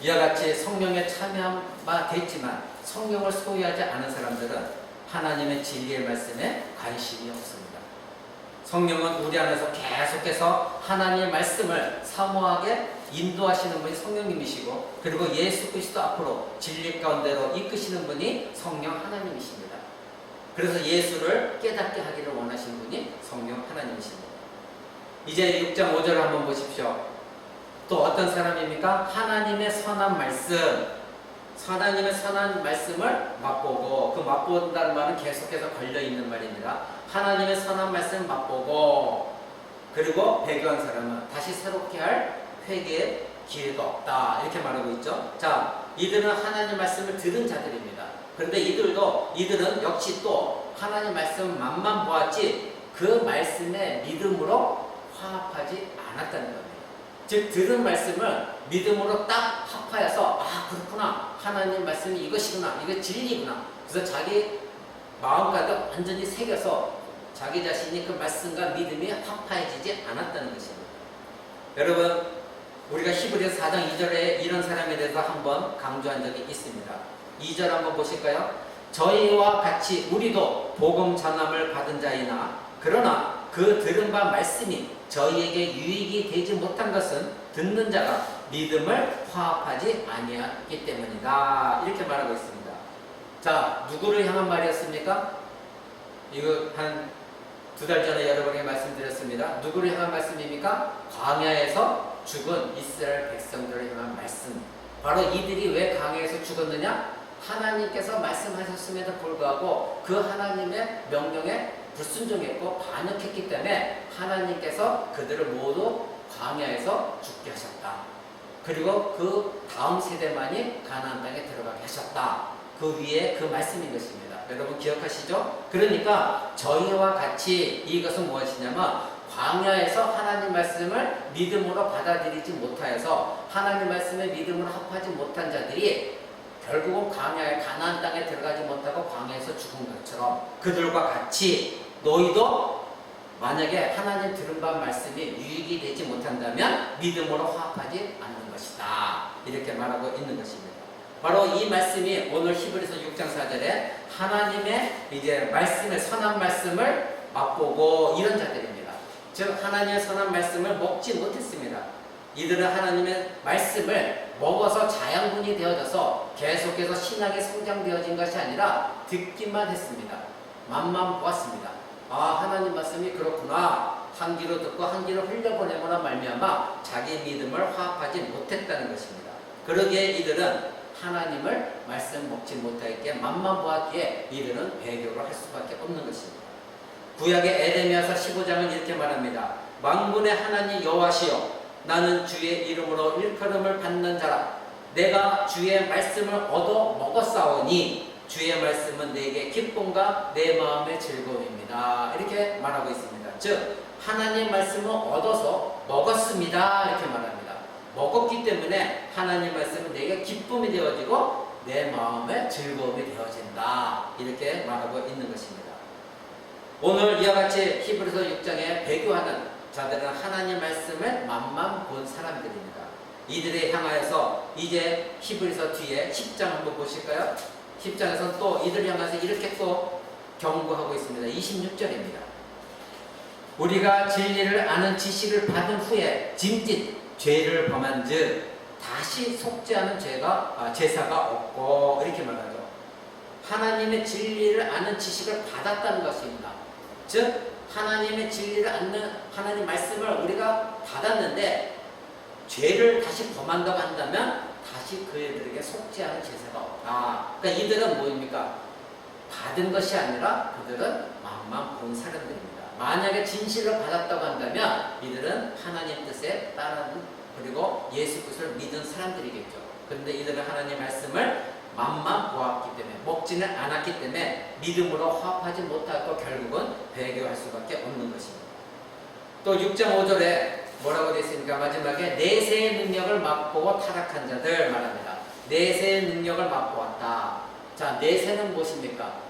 이와 같이 성령에 참여한 바 됐지만 성령을 소유하지 않은 사람들은 하나님의 진리의 말씀에 관심이 없습니다. 성령은 우리 안에서 계속해서 하나님의 말씀을 사모하게 인도하시는 분이 성령님이시고, 그리고 예수 그리스도 앞으로 진리 가운데로 이끄시는 분이 성령 하나님이십니다. 그래서 예수를 깨닫게 하기를 원하신 분이 성령 하나님이십니다. 이제 6장 5절을 한번 보십시오. 또 어떤 사람입니까? 하나님의 선한 말씀, 하나님의 선한 말씀을 맛보고, 그 맛본다는 말은 계속해서 걸려있는 말입니다. 하나님의 선한 말씀을 맛보고, 그리고 배교한 사람은 다시 새롭게 할 회개의 기회가 없다, 이렇게 말하고 있죠. 자, 이들은 하나님 말씀을 들은 자들입니다. 그런데 이들은 역시 또 하나님 말씀 맛만 보았지 그 말씀에 믿음으로 화합하지 않았다는 겁니다. 즉 들은 말씀을 믿음으로 딱 합하여서 아 그렇구나, 하나님 말씀이 이것이구나, 이거 진리구나, 그래서 자기 마음까지 완전히 새겨서 자기 자신이 그 말씀과 믿음이 합해지지 않았다는 것입니다. 여러분, 우리가 히브리서 4장 2절에 이런 사람에 대해서 한번 강조한 적이 있습니다. 2절 한번 보실까요? 저희와 같이 우리도 복음 전함을 받은 자이나 그러나 그 들은 바 말씀이 저희에게 유익이 되지 못한 것은 듣는 자가 믿음을 화합하지 아니하기 때문이다, 이렇게 말하고 있습니다. 자, 누구를 향한 말이었습니까? 이거 한 2달 전에 여러분에게 말씀드렸습니다. 누구를 향한 말씀입니까? 광야에서 죽은 이스라엘 백성들을 향한 말씀. 바로 이들이 왜 광야에서 죽었느냐? 하나님께서 말씀하셨음에도 불구하고 그 하나님의 명령에 불순종했고 반역했기 때문에 하나님께서 그들을 모두 광야에서 죽게 하셨다. 그리고 그 다음 세대만이 가나안 땅에 들어가게 하셨다. 그 위에 그 말씀인 것입니다. 여러분 기억하시죠? 그러니까 저희와 같이 이것은 무엇이냐면 광야에서 하나님 말씀을 믿음으로 받아들이지 못하여서 하나님 말씀에 믿음으로 합하지 못한 자들이 결국은 광야의 가나안 땅에 들어가지 못하고 광야에서 죽은 것처럼 그들과 같이 너희도 만약에 하나님 들은 바 말씀이 유익이 되지 못한다면 믿음으로 화합하지 않는 것이다, 이렇게 말하고 있는 것입니다. 바로 이 말씀이 오늘 히브리서 6장 4절에 하나님의 이제 말씀의 선한 말씀을 맛보고 이런 자들입니다. 즉 하나님의 선한 말씀을 먹지 못했습니다. 이들은 하나님의 말씀을 먹어서 자양분이 되어져서 계속해서 신앙이 성장되어진 것이 아니라 듣기만 했습니다. 맛만 보았습니다. 아 하나님 말씀이 그렇구나, 한 귀로 듣고 한 귀로 흘려보내거나 말미암아 자기 믿음을 화합하지 못했다는 것입니다. 그러기에 이들은 하나님을 말씀 먹지 못하게 맛만 보았기에 이들은 배교를 할 수밖에 없는 것입니다. 구약의 에레미야서 15장은 이렇게 말합니다. 만군의 하나님 여호와시여, 나는 주의 이름으로 일컬음을 받는 자라. 내가 주의 말씀을 얻어 먹었사오니 주의 말씀은 내게 기쁨과 내 마음의 즐거움입니다, 이렇게 말하고 있습니다. 즉 하나님 말씀을 얻어서 먹었습니다, 이렇게 말합니다. 먹었기 때문에 하나님 말씀은 내게 기쁨이 되어지고 내 마음의 즐거움이 되어진다, 이렇게 말하고 있는 것입니다. 오늘 이와 같이 히브리서 6장에 배교하는 자들은 하나님 말씀을 맛만 본 사람들입니다. 이들에 향하여서 이제 히브리서 뒤에 10장 한번 보실까요? 10장에서는 또 이들을 향해서 이렇게 또 경고하고 있습니다. 26절입니다. 우리가 진리를 아는 지식을 받은 후에 짐짓 죄를 범한 즉 다시 속지 않은 제사가 없고, 이렇게 말하죠. 하나님의 진리를 아는 지식을 받았다는 것입니다. 즉 하나님의 진리를 아는 하나님 말씀을 우리가 받았는데 죄를 다시 범한다고 한다면 다시 그들에게 속지 않은 제사가 없다. 그러니까 이들은 뭐입니까? 받은 것이 아니라 그들은 맛만 본 사람들입니다. 만약에 진실을 받았다고 한다면 이들은 하나님 뜻에 따르는, 그리고 예수 그리스도를 믿은 사람들이겠죠. 그런데 이들은 하나님 말씀을 맛만 보았기 때문에, 먹지는 않았기 때문에 믿음으로 화합하지 못하고 결국은 배교할 수밖에 없는 것입니다. 또 6장 5절에 뭐라고 되어 있습니까? 마지막에 내세의 능력을 맛보고 타락한 자들 말합니다. 내세의 능력을 맛보았다. 자, 내세는 무엇입니까?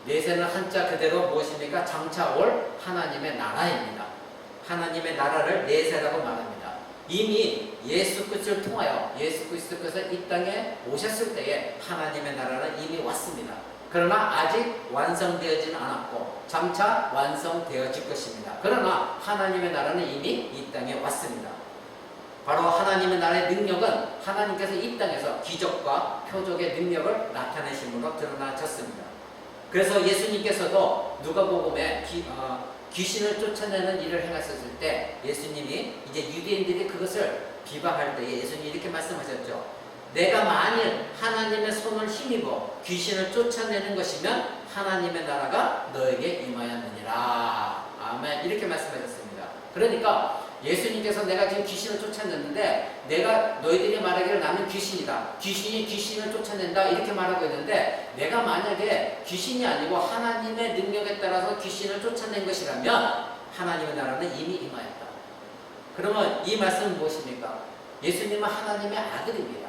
내세는 한자 그대로 무엇입니까? 장차 올 하나님의 나라입니다. 하나님의 나라를 내세라고 말합니다. 이미 예수 그리스도를 통하여 예수 그리스도께서 이 땅에 오셨을 때에 하나님의 나라는 이미 왔습니다. 그러나 아직 완성되어지는 않았고 장차 완성되어질 것입니다. 그러나 하나님의 나라는 이미 이 땅에 왔습니다. 바로 하나님의 나라의 능력은 하나님께서 이 땅에서 기적과 표적의 능력을 나타내심으로 드러나졌습니다. 그래서 예수님께서도 누가복음에 귀신을 쫓아내는 일을 행하셨을 때 예수님이 이제 유대인들이 그것을 비방할 때에 예수님이 이렇게 말씀하셨죠. 내가 만일 하나님의 손을 힘입어 귀신을 쫓아내는 것이면 하나님의 나라가 너에게 임하였느니라. 아멘. 이렇게 말씀하셨습니다. 그러니까 예수님께서 내가 지금 귀신을 쫓아냈는데 내가 너희들이 말하기를 나는 귀신이다. 귀신이 귀신을 쫓아낸다. 이렇게 말하고 있는데 내가 만약에 귀신이 아니고 하나님의 능력에 따라서 귀신을 쫓아낸 것이라면 하나님의 나라는 이미 임하였다. 그러면 이 말씀은 무엇입니까? 예수님은 하나님의 아들입니다.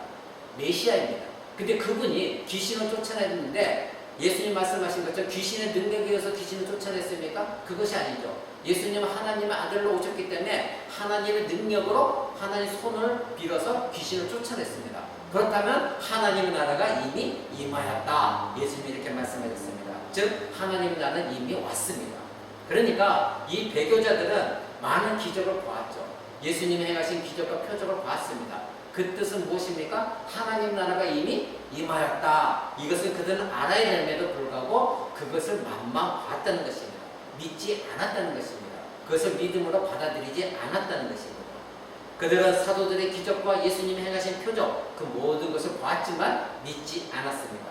메시아입니다. 근데 그분이 귀신을 쫓아냈는데 예수님 말씀하신 것처럼 귀신의 능력에 의해서 귀신을 쫓아냈습니까? 그것이 아니죠. 예수님은 하나님의 아들로 오셨기 때문에 하나님의 능력으로 하나님의 손을 빌어서 귀신을 쫓아냈습니다. 그렇다면 하나님의 나라가 이미 임하였다. 예수님이 이렇게 말씀하셨습니다. 즉 하나님의 나라는 이미 왔습니다. 그러니까 이 배교자들은 많은 기적을 보았죠. 예수님이 행하신 기적과 표적을 보았습니다. 그 뜻은 무엇입니까? 하나님 나라가 이미 임하였다. 이것을 그들은 알아야 됨에도 불구하고 그것을 만만 봤다는 것입니다. 믿지 않았다는 것입니다. 그것을 믿음으로 받아들이지 않았다는 것입니다. 그들은 사도들의 기적과 예수님이 행하신 표적 그 모든 것을 보았지만 믿지 않았습니다.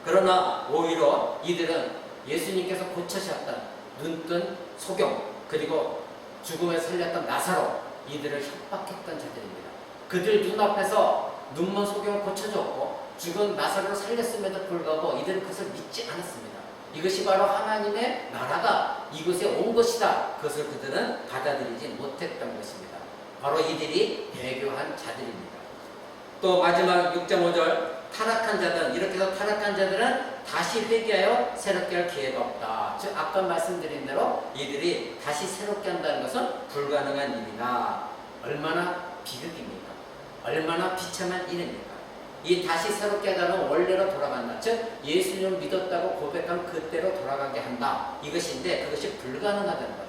그러나 오히려 이들은 예수님께서 고쳐셨던 눈뜬 소경 그리고 죽음에 살렸던 나사로 이들을 협박했던 자들입니다. 그들 눈앞에서 눈먼 소경을 고쳐줬고 죽은 나사로를 살렸음에도 불구하고 이들은 그것을 믿지 않았습니다. 이것이 바로 하나님의 나라가 이곳에 온 것이다. 그것을 그들은 받아들이지 못했던 것입니다. 바로 이들이 배교한 자들입니다. 또 마지막 6장 5절 타락한 자들은 이렇게 해서 타락한 자들은 다시 회개하여 새롭게 할 기회가 없다. 즉 아까 말씀드린 대로 이들이 다시 새롭게 한다는 것은 불가능한 일이다. 얼마나 비극입니까? 얼마나 비참한 일입니까? 이 다시 새롭게 하다는 원래로 돌아간다. 즉 예수님을 믿었다고 고백한 그때로 돌아가게 한다. 이것인데 그것이 불가능하다는 겁니다.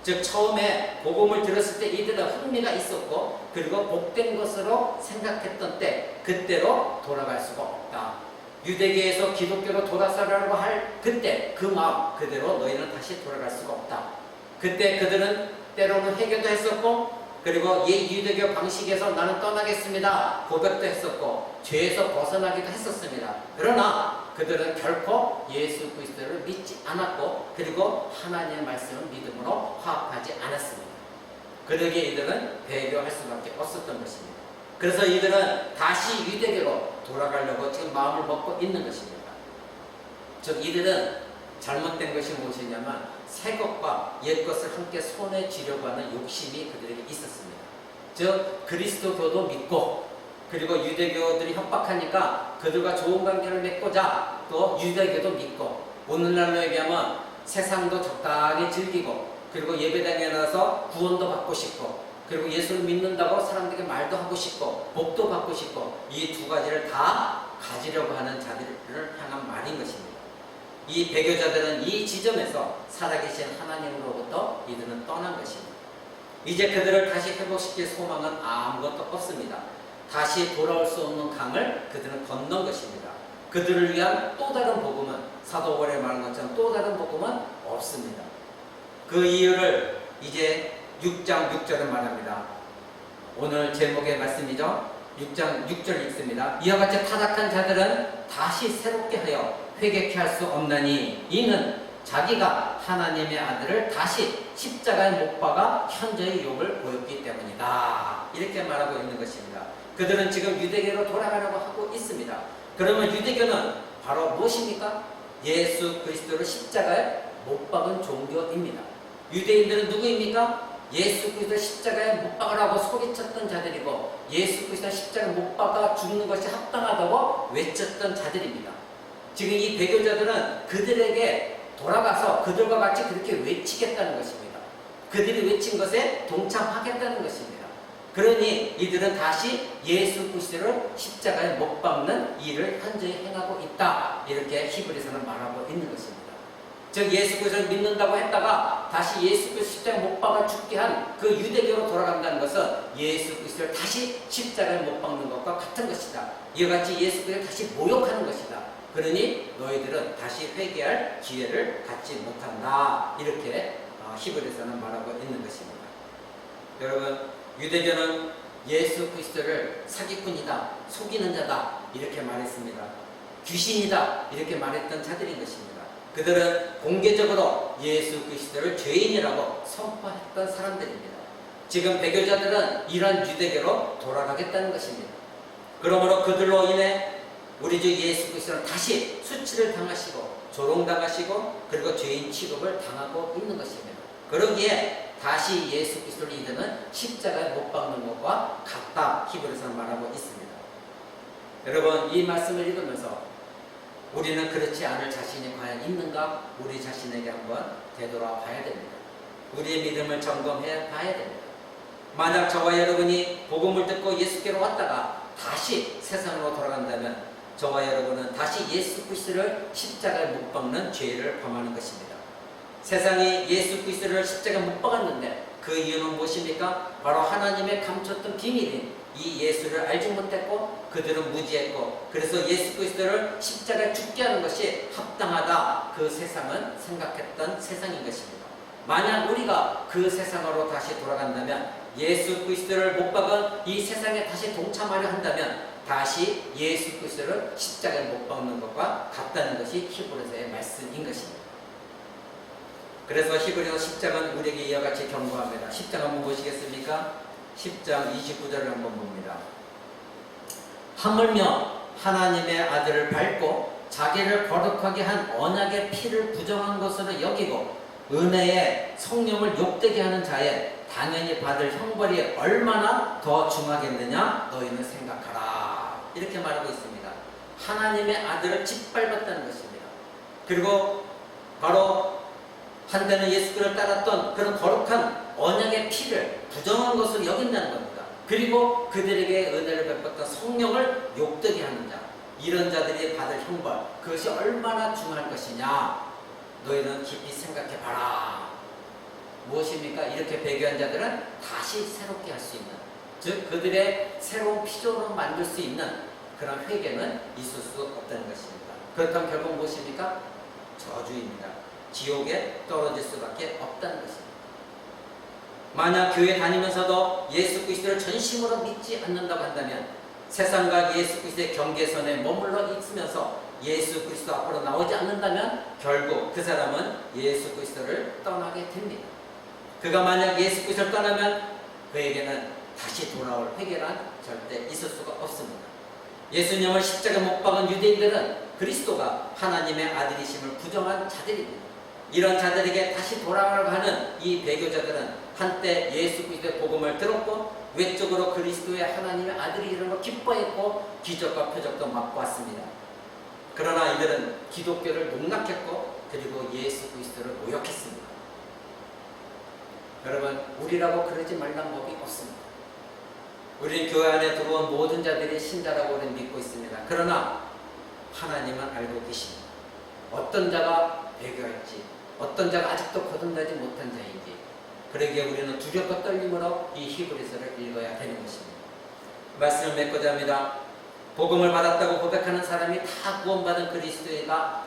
즉 처음에 복음을 들었을 때 이들은 흥미가 있었고 그리고 복된 것으로 생각했던 때 그때로 돌아갈 수가 없다. 유대교에서 기독교로 돌아서려고 할 그때 그 마음 그대로 너희는 다시 돌아갈 수가 없다. 그때 그들은 때로는 회개도 했었고 그리고 유대교 방식에서 나는 떠나겠습니다 고백도 했었고 죄에서 벗어나기도 했었습니다. 그러나 그들은 결코 예수 그리스도를 믿지 않았고 그리고 하나님의 말씀을 믿음으로 화합하지 않았습니다. 그러기에 이들은 배교할 수밖에 없었던 것입니다. 그래서 이들은 다시 유대교로 돌아가려고 지금 마음을 먹고 있는 것입니다. 즉 이들은 잘못된 것이 무엇이냐면 새 것과 옛 것을 함께 손에 쥐려고 하는 욕심이 그들에게 있었습니다. 즉 그리스도교도 믿고 그리고 유대교들이 협박하니까 그들과 좋은 관계를 맺고자 또 유대교도 믿고 오늘날로 얘기하면 세상도 적당히 즐기고 그리고 예배당에 나가서 구원도 받고 싶고 그리고 예수를 믿는다고 사람들에게 말도 하고 싶고 복도 받고 싶고 이 두 가지를 다 가지려고 하는 자들을 향한 말인 것입니다. 이 배교자들은 이 지점에서 살아계신 하나님으로부터 이들은 떠난 것입니다. 이제 그들을 다시 회복시킬 소망은 아무것도 없습니다. 다시 돌아올 수 없는 강을 그들은 건넌 것입니다. 그들을 위한 또 다른 복음은 사도 바울이 말한 것처럼 또 다른 복음은 없습니다. 그 이유를 이제 6장 6절을 말합니다. 오늘 제목의 말씀이죠. 6장 6절 읽습니다. 이와 같이 타락한 자들은 다시 새롭게 하여 회개케 할 수 없나니 이는 자기가 하나님의 아들을 다시 십자가에 못 박아 현재의 욕을 보였기 때문이다. 이렇게 말하고 있는 것입니다. 그들은 지금 유대교로 돌아가려고 하고 있습니다. 그러면 유대교는 바로 무엇입니까? 예수 그리스도를 십자가에 못 박은 종교입니다. 유대인들은 누구입니까? 예수 그리스도를 십자가에 못 박으라고 소리쳤던 자들이고 예수 그리스도를 십자가에 못 박아 죽는 것이 합당하다고 외쳤던 자들입니다. 지금 이 배교자들은 그들에게 돌아가서 그들과 같이 그렇게 외치겠다는 것입니다. 그들이 외친 것에 동참하겠다는 것입니다. 그러니 이들은 다시 예수 그리스도를 십자가에 못 박는 일을 현재 행하고 있다. 이렇게 히브리서는 말하고 있는 것입니다. 즉 예수 그리스도를 믿는다고 했다가 다시 예수 그리스도 십자가에 못 박아 죽게 한 그 유대교로 돌아간다는 것은 예수 그리스도를 다시 십자가에 못 박는 것과 같은 것이다. 이와 같이 예수 그리스도를 다시 모욕하는 것이다. 그러니 너희들은 다시 회개할 기회를 갖지 못한다. 이렇게 히브리서는 말하고 있는 것입니다. 여러분, 유대교는 예수 그리스도를 사기꾼이다, 속이는 자다 이렇게 말했습니다. 귀신이다 이렇게 말했던 자들인 것입니다. 그들은 공개적으로 예수 그리스도를 죄인이라고 선포했던 사람들입니다. 지금 배교자들은 이런 유대교로 돌아가겠다는 것입니다. 그러므로 그들로 인해 우리 주 예수 그리스도는 다시 수치를 당하시고 조롱당하시고 그리고 죄인 취급을 당하고 있는 것입니다. 그러기에 다시 예수 그리스도를 이르는 십자가에 못 박는 것과 같다 히브리서는 말하고 있습니다. 여러분, 이 말씀을 읽으면서 우리는 그렇지 않을 자신이 과연 있는가? 우리 자신에게 한번 되돌아봐야 됩니다. 우리의 믿음을 점검해 봐야 됩니다. 만약 저와 여러분이 복음을 듣고 예수께로 왔다가 다시 세상으로 돌아간다면 저와 여러분은 다시 예수 그리스도를 십자가에 못 박는 죄를 범하는 것입니다. 세상이 예수 그리스도를 십자가에 못 박았는데 그 이유는 무엇입니까? 바로 하나님의 감췄던 비밀인 이 예수를 알지 못했고 그들은 무지했고 그래서 예수 그리스도를 십자가에 죽게 하는 것이 합당하다, 그 세상은 생각했던 세상인 것입니다. 만약 우리가 그 세상으로 다시 돌아간다면, 예수 그리스도를 못 박은 이 세상에 다시 동참하려 한다면 다시 예수 그리스도를 십자가에 못 박는 것과 같다는 것이 히브리서의 말씀인 것입니다. 그래서 히브리서 10장은 우리에게 이와 같이 경고합니다. 10장 한번 보시겠습니까? 10장 29절을 한번 봅니다. 하물며 하나님의 아들을 밟고 자기를 거룩하게 한 언약의 피를 부정한 것으로 여기고 은혜의 성령을 욕되게 하는 자에 당연히 받을 형벌이 얼마나 더 중하겠느냐 너희는 생각하라. 이렇게 말하고 있습니다. 하나님의 아들을 짓밟았다는 것입니다. 그리고 바로 한때는 예수 그리스도를 따랐던 그런 거룩한 언약의 피를 부정한 것으로 여긴다는 겁니다. 그리고 그들에게 은혜를 베풀었던 성령을 욕되게 하는 자, 이런 자들이 받을 형벌, 그것이 얼마나 중할 것이냐 너희는 깊이 생각해봐라. 무엇입니까? 이렇게 배교한 자들은 다시 새롭게 할 수 있는, 즉 그들의 새로운 피조로 만들 수 있는 그런 회개는 있을 수 없다는 것입니다. 그렇다면 결국 무엇입니까? 저주입니다. 지옥에 떨어질 수밖에 없다는 것입니다. 만약 교회 다니면서도 예수 그리스도를 전심으로 믿지 않는다고 한다면 세상과 예수 그리스도의 경계선에 머물러 있으면서 예수 그리스도 앞으로 나오지 않는다면 결국 그 사람은 예수 그리스도를 떠나게 됩니다. 그가 만약 예수 그리스도를 떠나면 그에게는 다시 돌아올 회개란 절대 있을 수가 없습니다. 예수님을 십자가에 못 박은 유대인들은 그리스도가 하나님의 아들이심을 부정한 자들입니다. 이런 자들에게 다시 돌아가려고 하는 이 배교자들은 한때 예수 그리스도의 복음을 들었고 외적으로 그리스도의 하나님의 아들이라는 걸 기뻐했고 기적과 표적도 맛보았습니다. 그러나 이들은 기독교를 농락했고 그리고 예수 그리스도를 모욕했습니다. 여러분, 우리라고 그러지 말란 법이 없습니다. 우리는 교회 안에 들어온 모든 자들이 신자라고 우리는 믿고 있습니다. 그러나 하나님은 알고 계십니다. 어떤 자가 배교할지, 어떤 자가 아직도 거듭나지 못한 자인지, 그러기에 우리는 두렵고 떨림으로 이 히브리서를 읽어야 되는 것입니다. 말씀을 맺고자 합니다. 복음을 받았다고 고백하는 사람이 다 구원받은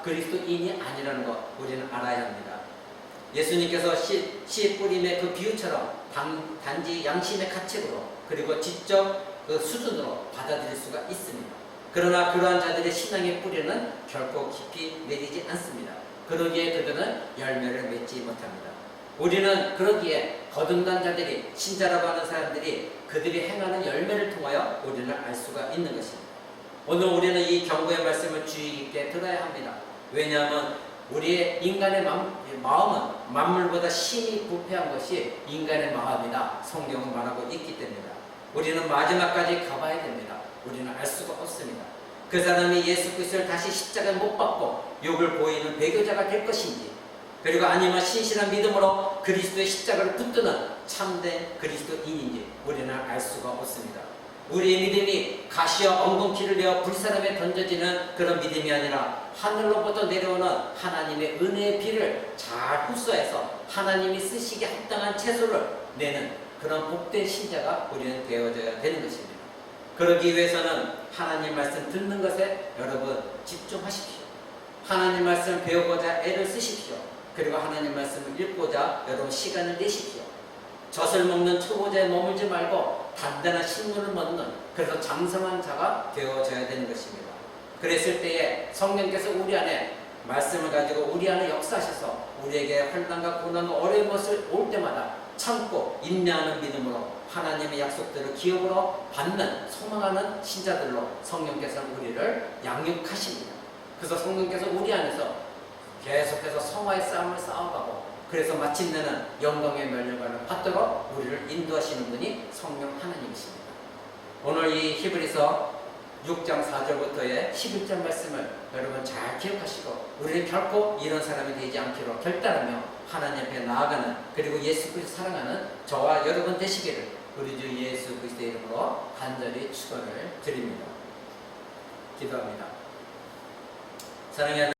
그리스도인이 아니라는 것 우리는 알아야 합니다. 예수님께서 씨 뿌림의 그 비유처럼 단지 양심의 가책으로 그리고 지적 그 수준으로 받아들일 수가 있습니다. 그러나 그러한 자들의 신앙의 뿌리는 결코 깊이 내리지 않습니다. 그러기에 그들은 열매를 맺지 못합니다. 우리는 그러기에 거듭난 자들이, 신자라고 하는 사람들이 그들이 행하는 열매를 통하여 우리는 알 수가 있는 것입니다. 오늘 우리는 이 경고의 말씀을 주의 깊게 들어야 합니다. 왜냐하면 우리의 인간의 마음은 만물보다 심히 부패한 것이 인간의 마음이다. 성경은 말하고 있기 때문이다. 우리는 마지막까지 가봐야 됩니다. 우리는 알 수가 없습니다. 그 사람이 예수 그리스도를 다시 십자가에 못 박고 욕을 보이는 배교자가 될 것인지, 그리고 아니면 신실한 믿음으로 그리스도의 십자가를 붙드는 참된 그리스도인인지 우리는 알 수가 없습니다. 우리의 믿음이 가시와 엉겅퀴를 내어 불사람에 던져지는 그런 믿음이 아니라 하늘로부터 내려오는 하나님의 은혜의 비를 잘 흡수해서 하나님이 쓰시기에 합당한 채소를 내는 그런 복된 신자가 우리는 되어져야 되는 것입니다. 그러기 위해서는 하나님 말씀 듣는 것에 여러분 집중하십시오. 하나님 말씀을 배우고자 애를 쓰십시오. 그리고 하나님 말씀을 읽고자 여러분 시간을 내십시오. 젖을 먹는 초보자에 머물지 말고 단단한 식물을 먹는, 그래서 장성한 자가 되어져야 되는 것입니다. 그랬을 때에 성령께서 우리 안에 말씀을 가지고 우리 안에 역사하셔서 우리에게 환난과 고난과 어려운 것을 올 때마다 참고 인내하는 믿음으로 하나님의 약속들을 기업으로 받는 소망하는 신자들로 성령께서는 우리를 양육하십니다. 그래서 성령께서 우리 안에서 계속해서 성화의 싸움을 싸워가고, 그래서 마침내는 영광의 멸류관을 받도록 우리를 인도하시는 분이 성령 하나님이십니다. 오늘 이 히브리서 6장 4절부터의 11절 말씀을 여러분 잘 기억하시고 우리는 결코 이런 사람이 되지 않기로 결단하며 하나님 앞에 나아가는, 그리고 예수 그리스도 사랑하는 저와 여러분 되시기를 우리 주 예수 그리스도의 이름으로 간절히 축원을 드립니다. 기도합니다. 사랑하는